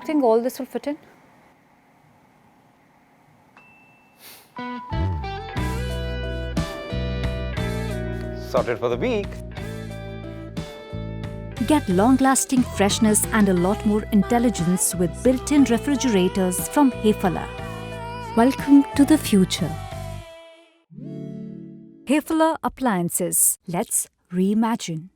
think all this will fit in? Sorted for the week. Get long-lasting freshness and a lot more intelligence with built-in refrigerators from Hefala. Welcome to the future. Hefala Appliances. Let's reimagine.